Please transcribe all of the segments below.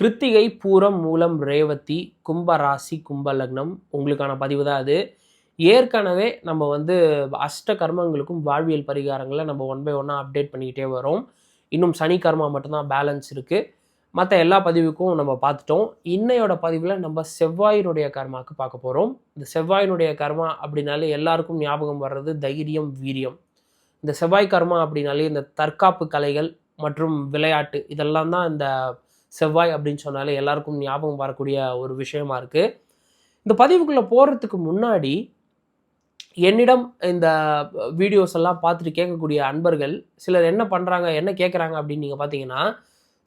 கிருத்திகை, பூரம், மூலம், ரேவதி, கும்ப ராசி, கும்ப லக்னம் உங்களுக்கான பதிவு தான் அது. ஏற்கனவே நம்ம அஷ்ட கர்மங்களுக்கும் வாழ்வியல் பரிகாரங்களை நம்ம ஒன் பை ஒன்னாக அப்டேட் பண்ணிக்கிட்டே வரோம். இன்னும் சனி கர்மா மட்டும்தான் பேலன்ஸ் இருக்குது. மற்ற எல்லா பதிவுக்கும் நம்ம பார்த்துட்டோம். இன்னையோட பதிவில் நம்ம செவ்வாயினுடைய கர்மாவுக்கு பார்க்க போகிறோம். இந்த செவ்வாயினுடைய கர்மா அப்படின்னாலே எல்லாருக்கும் ஞாபகம் வர்றது தைரியம், வீரியம். இந்த செவ்வாய் கர்மா அப்படின்னாலே இந்த தற்காப்பு கலைகள் மற்றும் விளையாட்டு இதெல்லாம் தான் இந்த செவ்வாய் அப்படின்னு சொன்னாலே எல்லாருக்கும் ஞாபகம் வரக்கூடிய ஒரு விஷயமா இருக்குது. இந்த பதிவுக்குள்ளே போகிறதுக்கு முன்னாடி என்னிடம் இந்த வீடியோஸ் எல்லாம் பார்த்துட்டு கேட்கக்கூடிய அன்பர்கள் சிலர் என்ன பண்ணுறாங்க, என்ன கேட்குறாங்க அப்படின்னு நீங்கள் பார்த்தீங்கன்னா,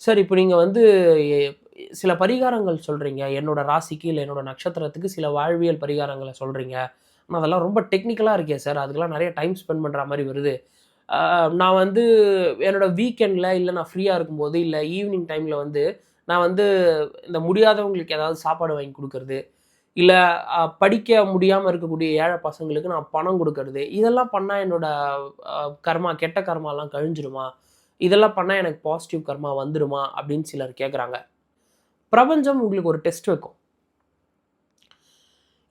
சார் இப்போ நீங்கள் சில பரிகாரங்கள் சொல்கிறீங்க, என்னோட ராசிக்கு இல்லை என்னோட நட்சத்திரத்துக்கு சில வாழ்வியல் பரிகாரங்களை சொல்கிறீங்க, ஆனால் அதெல்லாம் ரொம்ப டெக்னிக்கலாக இருக்கே சார், அதுக்கெல்லாம் நிறைய டைம் ஸ்பெண்ட் பண்ணுற மாதிரி வருது. நான் என்னோடய வீக்கெண்டில் இல்லை நான் ஃப்ரீயாக இருக்கும்போது இல்லை ஈவினிங் டைமில் நான் இந்த முடியாதவங்களுக்கு ஏதாவது சாப்பாடு வாங்கி கொடுக்கறது, இல்லை படிக்க முடியாமல் இருக்கக்கூடிய ஏழை பசங்களுக்கு நான் பணம் கொடுக்கறது, இதெல்லாம் பண்ணால் என்னோடய கர்மா, கெட்ட கர்மாலாம் கழிஞ்சிருமா, இதெல்லாம் பண்ணால் எனக்கு பாசிட்டிவ் கர்மா வந்துடுமா அப்படின்னு சிலர் கேட்குறாங்க. பிரபஞ்சம் உங்களுக்கு ஒரு டெஸ்ட் வைக்கும்.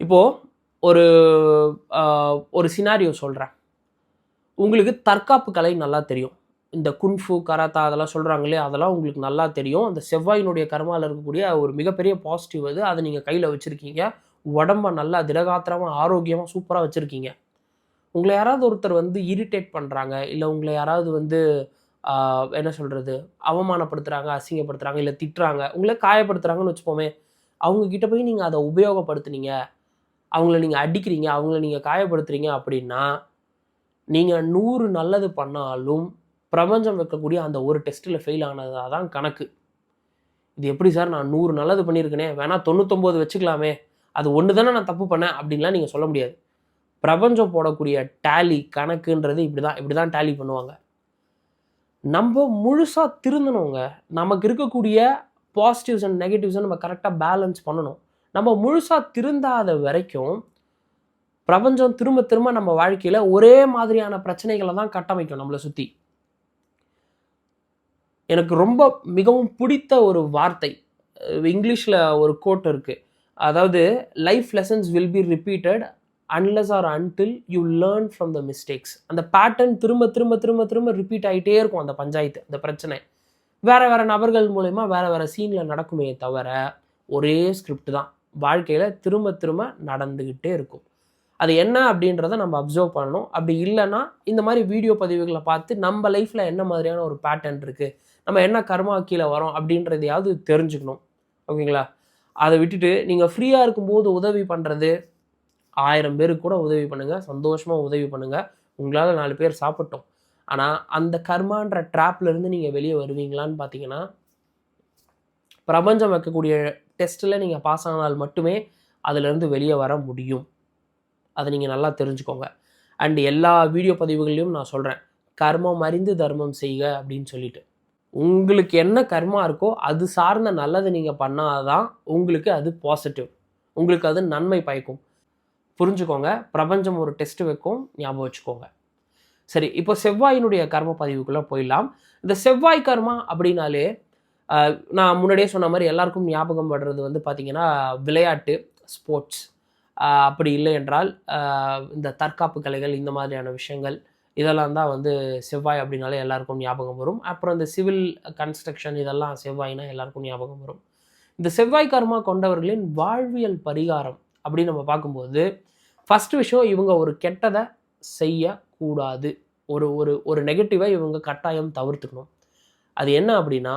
இப்போது ஒரு சினாரியோ சொல்கிறேன். உங்களுக்கு தற்காப்பு கலை நல்லா தெரியும். இந்த குன்ஃபு, கராத்தா அதெல்லாம் சொல்கிறாங்களே, அதெல்லாம் உங்களுக்கு நல்லா தெரியும். அந்த செவ்வாயினுடைய கர்மாவில் இருக்கக்கூடிய ஒரு மிகப்பெரிய பாசிட்டிவ் அது. அதை நீங்கள் கையில் வச்சுருக்கீங்க. உடம்ப நல்லா திடகாத்திரமாக ஆரோக்கியமாக சூப்பராக வச்சுருக்கீங்க. உங்களை யாராவது ஒருத்தர் இரிட்டேட் பண்ணுறாங்க, இல்லை உங்களை யாராவது என்ன சொல்கிறது, அவமானப்படுத்துகிறாங்க, அசிங்கப்படுத்துகிறாங்க, இல்லை திட்டுறாங்க, உங்களை காயப்படுத்துகிறாங்கன்னு வச்சுப்போமே. அவங்கக்கிட்ட போய் நீங்கள் அதை உபயோகப்படுத்துனீங்க, அவங்கள நீங்கள் அடிக்கிறீங்க, அவங்கள நீங்கள் காயப்படுத்துறீங்க அப்படின்னா, நீங்கள் 100 நல்லது பண்ணாலும் பிரபஞ்சம் வைக்கக்கூடிய அந்த ஒரு டெஸ்ட்டில் ஃபெயில் ஆனதாக தான் கணக்கு. இது எப்படி சார், நான் 100 நல்லது பண்ணியிருக்கேனே, வேணால் 99 வச்சுக்கலாமே, அது ஒன்று தானே நான் தப்பு பண்ணேன் அப்படின்லாம் நீங்கள் சொல்ல முடியாது. பிரபஞ்சம் போடக்கூடிய டேலி கணக்குன்றது இப்படி தான் டேலி பண்ணுவாங்க. நம்ம முழுசாக திருந்தணுங்க. நமக்கு இருக்கக்கூடிய பாசிட்டிவ்ஸ் அண்ட் நெகட்டிவ்ஸை நம்ம கரெக்டாக பேலன்ஸ் பண்ணணும். நம்ம முழுசாக திருந்தாத வரைக்கும் பிரபஞ்சம் திரும்ப திரும்ப நம்ம வாழ்க்கையில் ஒரே மாதிரியான பிரச்சனைகளை தான் கட்டமைக்கும் நம்மளை சுற்றி. எனக்கு ரொம்ப மிகவும் பிடித்த ஒரு வார்த்தை, இங்கிலீஷில் ஒரு கோட் இருக்குது. அதாவது, life lessons will be repeated unless or until you learn from the mistakes. அந்த பேட்டர்ன் திரும்ப திரும்ப திரும்ப திரும்ப ரிப்பீட் ஆகிட்டே இருக்கும். அந்த பஞ்சாயத்து, அந்த பிரச்சனை வேறு நபர்கள் மூலயமா வேறு சீனில் நடக்குமே தவிர ஒரே ஸ்கிரிப்ட் தான் வாழ்க்கையில் திரும்ப திரும்ப நடந்துக்கிட்டே இருக்கும். அது என்ன அப்படின்றத நம்ம அப்சர்வ் பண்ணணும். அப்படி இல்லைன்னா இந்த மாதிரி வீடியோ பதிவுகளை பார்த்து நம்ம லைஃப்பில் என்ன மாதிரியான ஒரு பேட்டர்ன் இருக்குது, நம்ம என்ன கர்மா கீழே வரோம் அப்படின்றதையாவது தெரிஞ்சுக்கணும். ஓகேங்களா? அதை விட்டுட்டு நீங்கள் ஃப்ரீயாக இருக்கும்போது உதவி பண்ணுறது, 1000 பேருக்கு கூட உதவி பண்ணுங்கள், சந்தோஷமாக உதவி பண்ணுங்கள், உங்களால் 4 பேர் சாப்பிட்டோம். ஆனால் அந்த கர்மான்ற ட்ராப்லேருந்து நீங்கள் வெளியே வருவீங்களான்னு பார்த்தீங்கன்னா, பிரபஞ்சம் வைக்கக்கூடிய டெஸ்ட்டில் நீங்கள் பாஸ் ஆனால் மட்டுமே அதிலேருந்து வெளியே வர முடியும். அதை நீங்கள் நல்லா தெரிஞ்சுக்கோங்க. அண்ட் எல்லா வீடியோ பதிவுகளையும் நான் சொல்கிறேன், கர்மம் அறிந்து தர்மம் செய்க அப்படின்னு சொல்லிட்டு. உங்களுக்கு என்ன கர்மா இருக்கோ அது சார்ந்த நல்லது நீங்கள் பண்ணாதான் உங்களுக்கு அது பாசிட்டிவ், உங்களுக்கு அது நன்மை பயக்கும். புரிஞ்சுக்கோங்க. பிரபஞ்சம் ஒரு டெஸ்ட் வைக்கும், ஞாபகம் வச்சுக்கோங்க. சரி, இப்போ செவ்வாயினுடைய கர்ம பதிவுக்குள்ளே போயிடலாம். இந்த செவ்வாய் கர்மா அப்படின்னாலே நான் முன்னாடியே சொன்ன மாதிரி எல்லாருக்கும் ஞாபகம் படுறது பார்த்தீங்கன்னா விளையாட்டு, ஸ்போர்ட்ஸ். அப்படி இல்லை என்றால் இந்த தற்காப்பு கலைகள், இந்த மாதிரியான விஷயங்கள், இதெல்லாம் தான் செவ்வாய் அப்படின்னாலே எல்லாருக்கும் ஞாபகம் வரும். அப்புறம் இந்த சிவில் கன்ஸ்ட்ரக்ஷன், இதெல்லாம் செவ்வாய்னா எல்லாருக்கும் ஞாபகம் வரும். இந்த செவ்வாய் கர்மா கொண்டவர்களின் வாழ்வியல் பரிகாரம் அப்படின்னு நம்ம பார்க்கும்போது, ஃபஸ்ட்டு விஷயம், இவங்க ஒரு கெட்டதை செய்யக்கூடாது. ஒரு ஒரு ஒரு நெகட்டிவை இவங்க கட்டாயம் தவிர்த்துக்கணும். அது என்ன அப்படின்னா,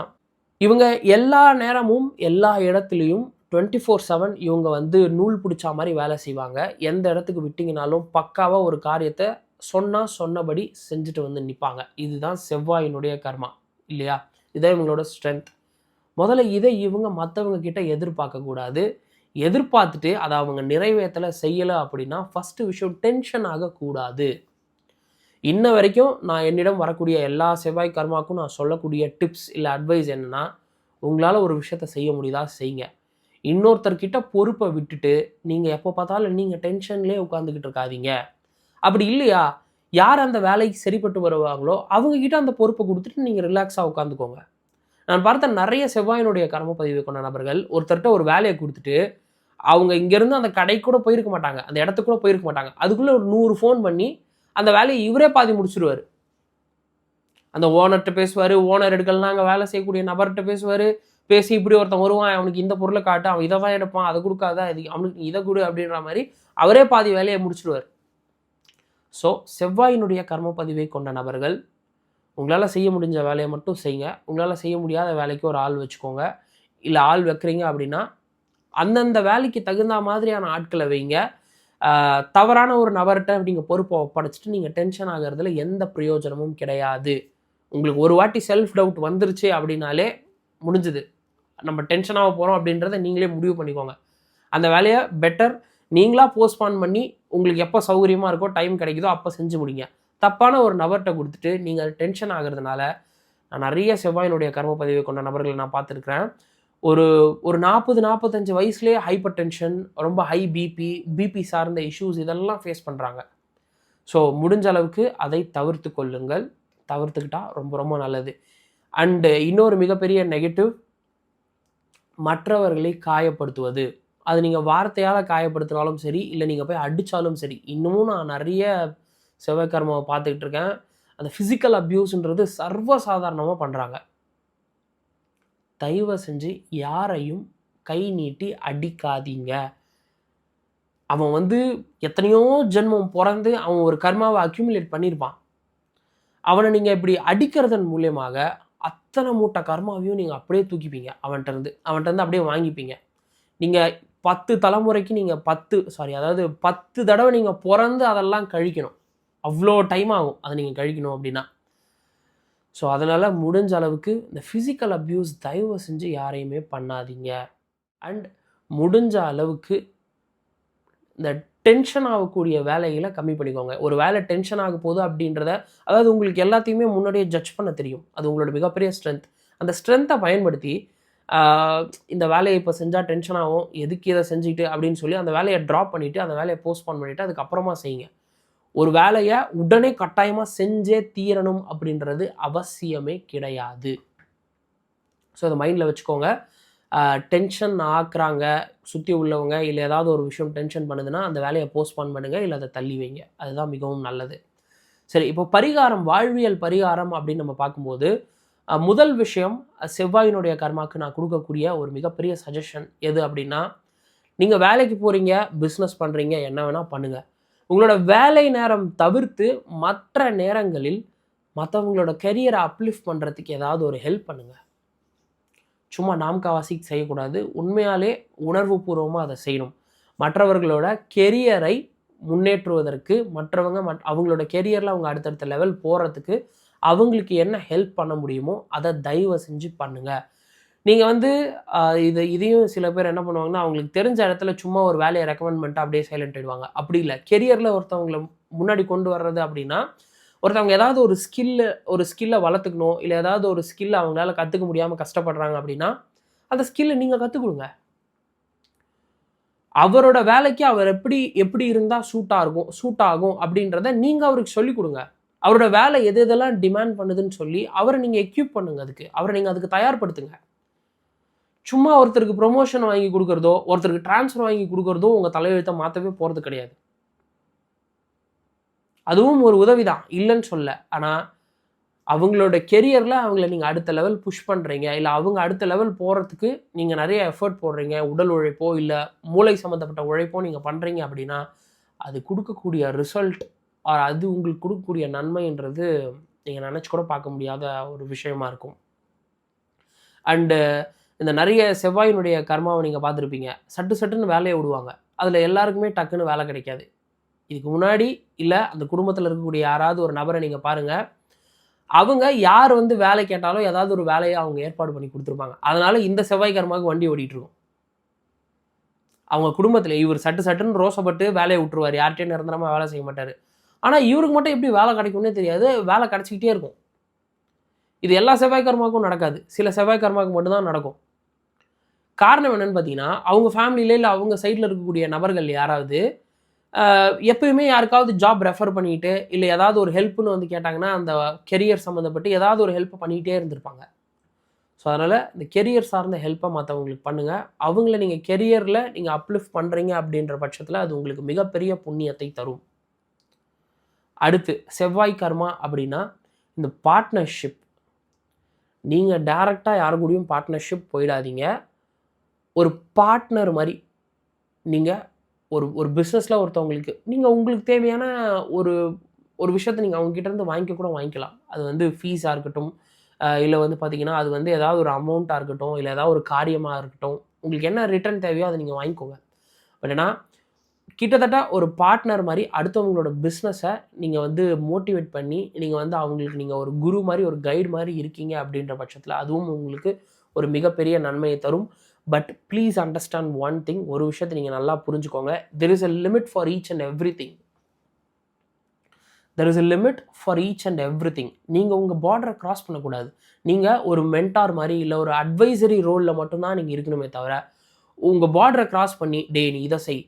இவங்க எல்லா நேரமும் எல்லா இடத்துலையும் 24/7 இவங்க நூல் பிடிச்சா மாதிரி வேலை செய்வாங்க. எந்த இடத்துக்கு விட்டிங்கனாலும் பக்காவாக ஒரு காரியத்தை சொன்னபடி செஞ்சுட்டு நிற்பாங்க. இதுதான் செவ்வாயினுடைய கர்மா இல்லையா? இதான் இவங்களோட ஸ்ட்ரென்த். முதல்ல இதை இவங்க மற்றவங்க கிட்ட எதிர்பார்க்கக்கூடாது. எதிர்பார்த்துட்டு அதை அவங்க நிறைவேற்றலை, செய்யலை அப்படின்னா ஃபஸ்ட்டு விஷயம், டென்ஷன் ஆகக்கூடாது. இன்ன வரைக்கும் நான் என்னிடம் வரக்கூடிய எல்லா செவ்வாய் கர்மாக்கும் நான் சொல்லக்கூடிய டிப்ஸ் இல்லை அட்வைஸ் என்னென்னா, உங்களால் ஒரு விஷயத்தை செய்ய முடியுதா செய்யுங்க. இன்னொருத்தர்கிட்ட பொறுப்பை விட்டுட்டு நீங்கள் எப்போ பார்த்தாலும் நீங்கள் டென்ஷன்லேயே உட்காந்துக்கிட்டு இருக்காதீங்க. அப்படி இல்லையா, யார் அந்த வேலைக்கு சரிப்பட்டு வருவாங்களோ அவங்கக்கிட்ட அந்த பொறுப்பை கொடுத்துட்டு நீங்கள் ரிலாக்ஸாக உட்காந்துக்கோங்க. நான் பார்த்த நிறைய செவ்வாயினுடைய கர்ம பதிவு கொண்ட நபர்கள் ஒருத்தர்கிட்ட ஒரு வேலையை கொடுத்துட்டு அவங்க இங்கேருந்து அந்த கடைக்கு கூட போயிருக்க மாட்டாங்க, அந்த இடத்துக்கு கூட போயிருக்க மாட்டாங்க. அதுக்குள்ளே ஒரு 100 ஃபோன் பண்ணி அந்த வேலையை இவரே பாதி முடிச்சிருவார். அந்த ஓனர்கிட்ட பேசுவார், ஓனர் எடுக்கலன்னா அங்கே வேலை செய்யக்கூடிய நபர்கிட்ட பேசுவார், பேசி இப்படி ஒருத்தன் வருவான், அவனுக்கு இந்த பொருளை காட்டு, அவன் இதை தான் எடுப்பான், அதை கொடுக்காத, இது அவனுக்கு இதை கொடு அப்படின்ற மாதிரி அவரே பாதி வேலையை முடிச்சிடுவார். ஸோ செவ்வாயினுடைய கர்ம பதிவை கொண்ட நபர்கள் உங்களால் செய்ய முடிஞ்ச வேலையை மட்டும் செய்யுங்க. உங்களால் செய்ய முடியாத வேலைக்கு ஒரு ஆள் வச்சுக்கோங்க. இல்லை ஆள் வைக்கிறீங்க அப்படின்னா அந்தந்த வேலைக்கு தகுந்த மாதிரியான ஆட்களை வைங்க. தவறான ஒரு நபர்கிட்ட நீங்கள் பொறுப்பை ஒப்படைச்சிட்டு நீங்கள் டென்ஷன் ஆகிறதுல எந்த பிரயோஜனமும் கிடையாது. உங்களுக்கு ஒரு வாட்டி செல்ஃப் டவுட் வந்துருச்சு அப்படின்னாலே முடிஞ்சுது. நம்ம டென்ஷனாக போகிறோம் அப்படின்றத நீங்களே முடிவு பண்ணிக்கோங்க. அந்த வேலையை பெட்டர் நீங்களாக போஸ்ட்பான் பண்ணி உங்களுக்கு எப்போ சௌகரியமாக இருக்கோ டைம் கிடைக்குதோ அப்போ செஞ்சு முடிங்க. தப்பான ஒரு நபர்கிட்ட கொடுத்துட்டு நீங்கள் டென்ஷன் ஆகிறதுனால நான் நிறைய செவ்வாயினுடைய கர்ம பதிவை கொண்ட நபர்களை நான் பார்த்துருக்குறேன். ஒரு 40-45 வயசுலேயே ஹைப்பர் டென்ஷன், ரொம்ப ஹை பிபி சார்ந்த இஷ்யூஸ் இதெல்லாம் ஃபேஸ் பண்ணுறாங்க. ஸோ முடிஞ்ச அளவுக்கு அதை தவிர்த்து கொள்ளுங்கள். தவிர்த்துக்கிட்டால் ரொம்ப ரொம்ப நல்லது. அண்டு இன்னொரு மிகப்பெரிய நெகட்டிவ், மற்றவர்களை காயப்படுத்துவது. அது நீங்கள் வார்த்தையால் காயப்படுத்தினாலும் சரி, இல்லை நீங்கள் போய் அடித்தாலும் சரி. இன்னமும் நான் நிறைய செவ்வாய் கர்மாவை பார்த்துக்கிட்டு இருக்கேன். அந்த ஃபிசிக்கல் அப்யூஸ்ன்றது சர்வசாதாரணமாக பண்ணுறாங்க. தயவு செஞ்சு யாரையும் கை நீட்டி அடிக்காதீங்க. அவன் எத்தனையோ ஜென்மம் பிறந்து அவன் ஒரு கர்மாவை அக்யூமுலேட் பண்ணியிருப்பான். அவனை நீங்கள் இப்படி அடிக்கிறதன் மூலியமாக அத்தனை மூட்டை கர்மாவையும் நீங்கள் அப்படியே தூக்கிப்பீங்க. அவன்கிட்ட அப்படியே வாங்கிப்பீங்க. நீங்கள் 10 தலைமுறைக்கு நீங்கள் 10 தடவை நீங்கள் பிறந்து அதெல்லாம் கழிக்கணும். அவ்வளோ டைம் ஆகும் அதை நீங்கள் கழிக்கணும் அப்படின்னா. ஸோ அதனால் முடிஞ்ச அளவுக்கு இந்த ஃபிசிக்கல் அப்யூஸ் தயவு செஞ்சு யாரையுமே பண்ணாதீங்க. அண்ட் முடிஞ்ச அளவுக்கு இந்த டென்ஷன் ஆகக்கூடிய வேலைகளை கம்மி பண்ணிக்கோங்க. ஒரு வேலை டென்ஷன் ஆக போகுது அப்படின்றத, அதாவது உங்களுக்கு எல்லாத்தையுமே முன்னாடியே ஜட்ஜ் பண்ண தெரியும். அது உங்களோட மிகப்பெரிய ஸ்ட்ரென்த். அந்த ஸ்ட்ரென்த்தை பயன்படுத்தி இந்த வேலையை இப்போ செஞ்சால் டென்ஷன் ஆகும், எதுக்கு இதை செஞ்சுக்கிட்டு அப்படின்னு சொல்லி அந்த வேலையை ட்ராப் பண்ணிவிட்டு அந்த வேலையை போஸ்ட்பான் பண்ணிவிட்டு அதுக்கப்புறமா செய்யுங்க. ஒரு வேலையை உடனே கட்டாயமாக செஞ்சே தீரணும் அப்படின்றது அவசியமே கிடையாது. ஸோ அதை மைண்டில் வச்சுக்கோங்க. டென்ஷன் ஆக்குறாங்க சுற்றி உள்ளவங்க, இல்லை ஏதாவது ஒரு விஷயம் டென்ஷன் பண்ணுதுன்னா அந்த வேலையை போஸ்ட்பான் பண்ணுங்கள், இல்லை அதை தள்ளி வைங்க. அதுதான் மிகவும் நல்லது. சரி, இப்போ பரிகாரம், வாழ்வியல் பரிகாரம் அப்படின்னு நம்ம பார்க்கும்போது முதல் விஷயம், செவ்வாயினுடைய கர்மாவுக்கு நான் கொடுக்கக்கூடிய ஒரு மிகப்பெரிய சஜஷன் எது அப்படின்னா, நீங்கள் வேலைக்கு போகிறீங்க, பிஸ்னஸ் பண்ணுறீங்க, என்ன வேணால் பண்ணுங்கள். உங்களோட வேலை நேரம் தவிர்த்து மற்ற நேரங்களில் மற்றவங்களோட கெரியரை அப்லிஃப்ட் பண்ணுறதுக்கு ஏதாவது ஒரு ஹெல்ப் பண்ணுங்கள். சும்மா நாம்காவாசிக்கு செய்யக்கூடாது. உண்மையாலே உணர்வு பூர்வமாக அதை செய்யணும். மற்றவர்களோட கெரியரை முன்னேற்றுவதற்கு, அவங்களோட கெரியரில் அவங்க அடுத்தடுத்த லெவல் போகிறதுக்கு அவங்களுக்கு என்ன ஹெல்ப் பண்ண முடியுமோ அதை தயவு செஞ்சு பண்ணுங்கள். நீங்கள் இதையும் சில பேர் என்ன பண்ணுவாங்கன்னா, அவங்களுக்கு தெரிஞ்ச இடத்துல சும்மா ஒரு வேலையை ரெக்கமெண்ட் பண்ணிட்டு அப்படியே சைலண்ட் ஆகிடுவாங்க. அப்படி இல்லை. கெரியரில் ஒருத்தவங்களை முன்னாடி கொண்டு வர்றது அப்படின்னா, ஒருத்தவங்க ஏதாவது ஒரு ஸ்கில்லை வளர்த்துக்கணும், இல்லை ஏதாவது ஒரு ஸ்கில்லை அவங்களால கற்றுக்க முடியாமல் கஷ்டப்படுறாங்க அப்படின்னா அந்த ஸ்கில்லை நீங்கள் கற்றுக் கொடுங்க. அவரோட வேலைக்கு அவர் எப்படி இருந்தால் சூட் ஆகும் அப்படின்றத நீங்கள் அவருக்கு சொல்லிக் கொடுங்க. அவரோட வேலை எதெல்லாம் டிமாண்ட் பண்ணுதுன்னு சொல்லி அவரை நீங்கள் எக்யூப் பண்ணுங்க. அவரை நீங்கள் அதுக்கு தயார்படுத்துங்க. சும்மா ஒருத்தருக்கு ப்ரொமோஷன் வாங்கி கொடுக்குறதோ, ஒருத்தருக்கு டிரான்ஸ்ஃபர் வாங்கி கொடுக்குறதோ உங்கள் தலையெழுத்தை மாற்றவே போகிறது கிடையாது. அதுவும் ஒரு உதவி தான், இல்லைன்னு சொல்ல. ஆனால் அவங்களோட கெரியரில் அவங்கள நீங்கள் அடுத்த லெவல் புஷ் பண்ணுறீங்க, இல்லை அவங்க அடுத்த லெவல் போகிறதுக்கு நீங்கள் நிறைய எஃபர்ட் போடுறீங்க, உடல் உழைப்போ இல்லை மூளை சம்மந்தப்பட்ட உழைப்போ நீங்கள் பண்ணுறீங்க அப்படின்னா அது கொடுக்கக்கூடிய ரிசல்ட், அது உங்களுக்கு கொடுக்கக்கூடிய நன்மைன்றது நீங்கள் நினச்சி கூட பார்க்க முடியாத ஒரு விஷயமா இருக்கும். அண்டு இந்த நிறைய செவ்வாயினுடைய கர்மாவை நீங்கள் பார்த்துருப்பீங்க. சட்டுன்னு வேலையை விடுவாங்க. அதில் எல்லாருக்குமே டக்குன்னு வேலை கிடைக்காது. இதுக்கு முன்னாடி இல்லை அந்த குடும்பத்தில் இருக்கக்கூடிய யாராவது ஒரு நபரை நீங்கள் பாருங்கள், அவங்க யார் வேலை கேட்டாலும் ஏதாவது ஒரு வேலையை அவங்க ஏற்பாடு பண்ணி கொடுத்துருப்பாங்க. அதனால் இந்த செவ்வாய் கர்மாவுக்கு வண்டி ஓடிட்டுருக்கும். அவங்க குடும்பத்தில் இவர் சட்டுன்னு ரோசப்பட்டு வேலையை விட்டுருவார், யார்கிட்டையும் நிரந்தரமாக வேலை செய்ய மாட்டார். ஆனால் இவருக்கு மட்டும் எப்படி வேலை கிடைக்கும்னே தெரியாது, வேலை கிடச்சிக்கிட்டே இருக்கும். இது எல்லா செவ்வாய் கர்மாவுக்கும் நடக்காது, சில செவ்வாய் கர்மாவுக்கு மட்டும்தான் நடக்கும். காரணம் என்னென்னு பார்த்தீங்கன்னா, அவங்க ஃபேமிலியில இல்லை அவங்க சைடில் இருக்கக்கூடிய நபர்கள் யாராவது எப்பயுமே யாருக்காவது ஜாப் ரெஃபர் பண்ணிட்டு, இல்லை ஏதாவது ஒரு ஹெல்ப்னு கேட்டாங்கன்னா அந்த கெரியர் சம்மந்தப்பட்டு ஏதாவது ஒரு ஹெல்ப் பண்ணிகிட்டே இருந்திருப்பாங்க. ஸோ அதனால் இந்த கெரியர் சார்ந்த ஹெல்ப்பை மற்றவங்களுக்கு பண்ணுங்கள். அவங்கள நீங்கள் கெரியரில் நீங்கள் அப்லிஃப்ட் பண்ணுறீங்க அப்படின்ற பட்சத்தில் அது உங்களுக்கு மிகப்பெரிய புண்ணியத்தை தரும். அடுத்து செவ்வாய் கர்மா அப்படின்னா இந்த பார்ட்னர்ஷிப். நீங்கள் டைரெக்டாக யாரு கூடயும் பார்ட்னர்ஷிப் போயிடாதீங்க. ஒரு பார்ட்னர் மாதிரி நீங்கள் ஒரு பிஸ்னஸில் ஒருத்தவங்களுக்கு நீங்கள் உங்களுக்கு தேவையான ஒரு ஒரு விஷயத்தை நீங்கள் அவங்ககிட்டேருந்து வாங்கிக்கலாம். அது வந்து ஃபீஸாக இருக்கட்டும், இல்லை வந்து பார்த்தீங்கன்னா அது வந்து ஏதாவது ஒரு அமௌண்ட்டாக இருக்கட்டும், இல்லை ஏதாவது ஒரு காரியமாக இருக்கட்டும், உங்களுக்கு என்ன ரிட்டர்ன் தேவையோ அதை நீங்கள் வாங்கிக்கோங்க. பட் ஏன்னா கிட்டத்தட்ட ஒரு பார்ட்னர் மாதிரி அடுத்தவங்களோட பிஸ்னஸை நீங்கள் வந்து மோட்டிவேட் பண்ணி நீங்கள் வந்து அவங்களுக்கு நீங்கள் ஒரு குரு மாதிரி ஒரு கைடு மாதிரி இருக்கீங்க அப்படின்ற பட்சத்தில் அதுவும் உங்களுக்கு ஒரு மிகப்பெரிய நன்மையை தரும். But please understand one thing, ஒரு விஷயத்தை நீங்கள் நல்லா புரிஞ்சுக்கோங்க. There is a limit for each and every thing. There is a limit for each and every thing. நீங்கள் உங்கள் பார்டரை கிராஸ் பண்ணக்கூடாது. நீங்கள் ஒரு மென்டார் மாதிரி இல்லை ஒரு அட்வைசரி ரோலில் மட்டும்தான் நீங்கள் இருக்கணுமே தவிர உங்கள் பார்டரை கிராஸ் பண்ணி நீ இதை செய்,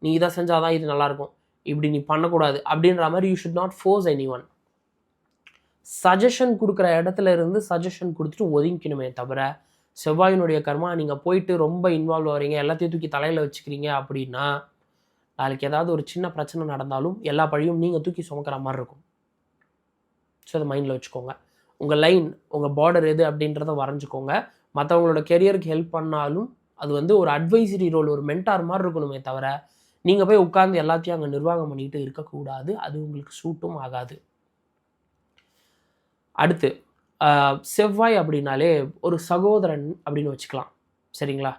நீ இதை செஞ்சால் தான் இது நல்லாயிருக்கும், இப்படி நீ பண்ணக்கூடாது அப்படின்ற மாதிரி you should not force any one. Suggestion கொடுக்குற இடத்துல இருந்து சஜஷன் கொடுத்துட்டு ஒதுங்கிக்கணுமே தவிர செவ்வாயினுடைய கர்மா நீங்கள் போயிட்டு ரொம்ப இன்வால்வ் ஆகிறீங்க, எல்லாத்தையும் தூக்கி தலையில் வச்சுக்கிறீங்க அப்படின்னா நாளைக்கு ஏதாவது ஒரு சின்ன பிரச்சனை நடந்தாலும் எல்லா பழியும் நீங்கள் தூக்கி சுமக்கிற மாதிரி இருக்கும். ஸோ அதை மைண்டில் வச்சுக்கோங்க. உங்கள் லைன், உங்கள் பார்டர் எது அப்படின்றத வரைஞ்சிக்கோங்க. மற்றவங்களோட கெரியருக்கு ஹெல்ப் பண்ணாலும் அது வந்து ஒரு அட்வைசரி ரோல், ஒரு மென்டார் மாதிரி இருக்கணுமே தவிர நீங்கள் போய் உட்கார்ந்து எல்லாத்தையும் அங்கே நிர்வாகம் பண்ணிக்கிட்டு இருக்கக்கூடாது. அது உங்களுக்கு சூட்டும் ஆகாது. அடுத்து செவ்வாய் அப்படின்னாலே ஒரு சகோதரன் அப்படின்னு வச்சுக்கலாம். சரிங்களா?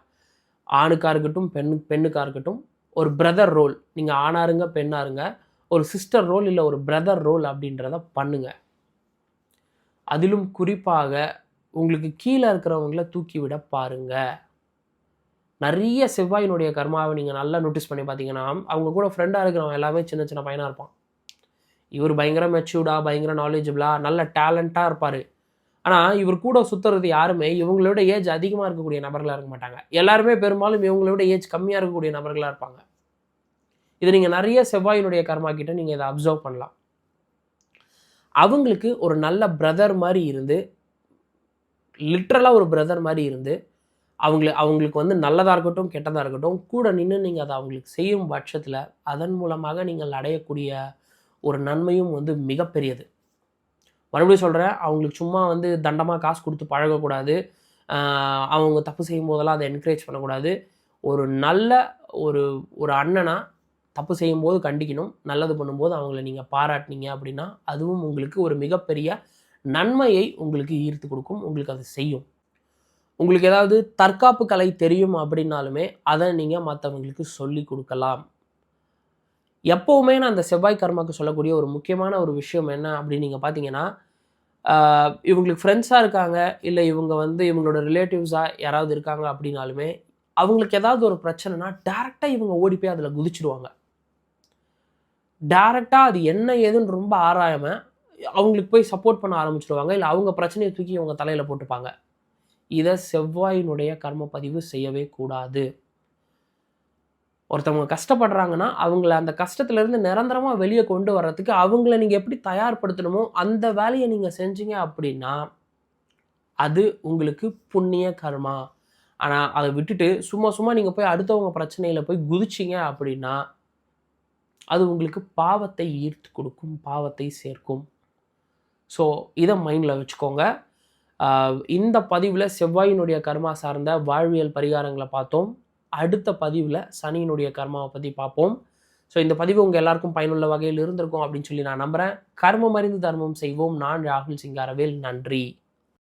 ஆணுக்காக இருக்கட்டும், பெண்ணுக்காக இருக்கட்டும், ஒரு பிரதர் ரோல். நீங்கள் ஆணாருங்க பெண்ணாருங்க, ஒரு சிஸ்டர் ரோல் இல்லை ஒரு பிரதர் ரோல் அப்படின்றத பண்ணுங்க. அதிலும் குறிப்பாக உங்களுக்கு கீழே இருக்கிறவங்கள தூக்கி விட பாருங்க. நிறைய செவ்வாயினுடைய கர்மாவை நீங்கள் நல்லா நோட்டீஸ் பண்ணி பார்த்தீங்கன்னா அவங்க கூட ஃப்ரெண்டாக இருக்கிறவங்க எல்லாமே சின்ன சின்ன பையனாக இருப்பான். இவர் பயங்கர மெச்சூர்டாக, பயங்கர நாலேஜபிளாக, நல்ல டேலண்ட்டாக இருப்பார். ஆனால் இவர் கூட சுற்றுறது யாருமே இவங்களோட ஏஜ் அதிகமாக இருக்கக்கூடிய நபர்களாக இருக்க மாட்டாங்க. எல்லாருமே பெரும்பாலும் இவங்களோட ஏஜ் கம்மியாக இருக்கக்கூடிய நபர்களாக இருப்பாங்க. இது நீங்கள் நிறைய செவ்வாயினுடைய கர்மா கிட்ட நீங்கள் இதை அப்சர்வ் பண்ணலாம். அவங்களுக்கு ஒரு நல்ல பிரதர் மாதிரி இருந்து, லிட்ரலாக ஒரு பிரதர் மாதிரி இருந்து அவங்களுக்கு வந்து நல்லதாக இருக்கட்டும் கெட்டதாக இருக்கட்டும் கூட நின்று நீங்கள் அதை அவங்களுக்கு செய்யும் பட்சத்தில் அதன் மூலமாக நீங்கள் அடையக்கூடிய ஒரு நன்மையும் வந்து மிகப்பெரியது. மறுபடியும் சொல்கிறேன், அவங்களுக்கு சும்மா வந்து தண்டமாக காசு கொடுத்து பழகக்கூடாது. அவங்க தப்பு செய்யும் போதெல்லாம் அதை என்கரேஜ் பண்ணக்கூடாது. ஒரு நல்ல ஒரு அண்ணனா தப்பு செய்யும்போது கண்டிக்கணும், நல்லது பண்ணும்போது அவங்கள நீங்கள் பாராட்டினீங்க அப்படின்னா அதுவும் உங்களுக்கு ஒரு மிகப்பெரிய நன்மையை உங்களுக்கு ஈர்த்து கொடுக்கும். உங்களுக்கு அது செய்யும். உங்களுக்கு ஏதாவது தற்காப்பு கலை தெரியும் அப்படின்னாலுமே அதை நீங்கள் மற்றவங்களுக்கு சொல்லி கொடுக்கலாம். எப்போவுமே நான் அந்த செவ்வாய் கர்மாவுக்கு சொல்லக்கூடிய ஒரு முக்கியமான ஒரு விஷயம் என்ன அப்படின்னு நீங்கள் பார்த்தீங்கன்னா, இவங்களுக்கு ஃப்ரெண்ட்ஸாக இருக்காங்க, இல்லை இவங்க வந்து இவங்களோட ரிலேட்டிவ்ஸாக யாராவது இருக்காங்க அப்படின்னாலுமே அவங்களுக்கு ஏதாவது ஒரு பிரச்சனைனா டேரெக்டாக இவங்க ஓடி போய் அதில் குதிச்சிடுவாங்க. டேரெக்டாக அது என்ன ஏதுன்னு ரொம்ப ஆராயாமல் அவங்களுக்கு போய் சப்போர்ட் பண்ண ஆரம்பிச்சிடுவாங்க. இல்லை அவங்க பிரச்சனையை தூக்கி இவங்க தலையில் போட்டுப்பாங்க. இதை செவ்வாயினுடைய கர்ம பதிவு செய்யவே கூடாது. ஒருத்தவங்க கஷ்டப்படுறாங்கன்னா அவங்கள அந்த கஷ்டத்துலேருந்து நிரந்தரமாக வெளியே கொண்டு வர்றதுக்கு அவங்கள நீங்கள் எப்படி தயார்படுத்தணுமோ அந்த வேலையை நீங்கள் செஞ்சீங்க அப்படின்னா அது உங்களுக்கு புண்ணிய கர்மா. ஆனால் அதை விட்டுட்டு சும்மா நீங்கள் போய் அடுத்தவங்க பிரச்சனையில் போய் குதிச்சிங்க அப்படின்னா அது உங்களுக்கு பாவத்தை ஈர்த்து கொடுக்கும், பாவத்தை சேர்க்கும். ஸோ இதை மைண்டில் வச்சுக்கோங்க. இந்த பதிவில் செவ்வாயினுடைய கர்மா சார்ந்த வாழ்வியல் பரிகாரங்களை பார்த்தோம். அடுத்த பதிவில் சனியினுடைய கர்மாவை பற்றி பார்ப்போம். ஸோ இந்த பதிவு உங்கள் எல்லாருக்கும் பயனுள்ள வகையில் இருந்திருக்கும் அப்படின்னு சொல்லி நான் நம்புகிறேன். கர்மம் அறிந்து தர்மம் செய்வோம். நான் ராகுல் சிங்காரவேல். நன்றி.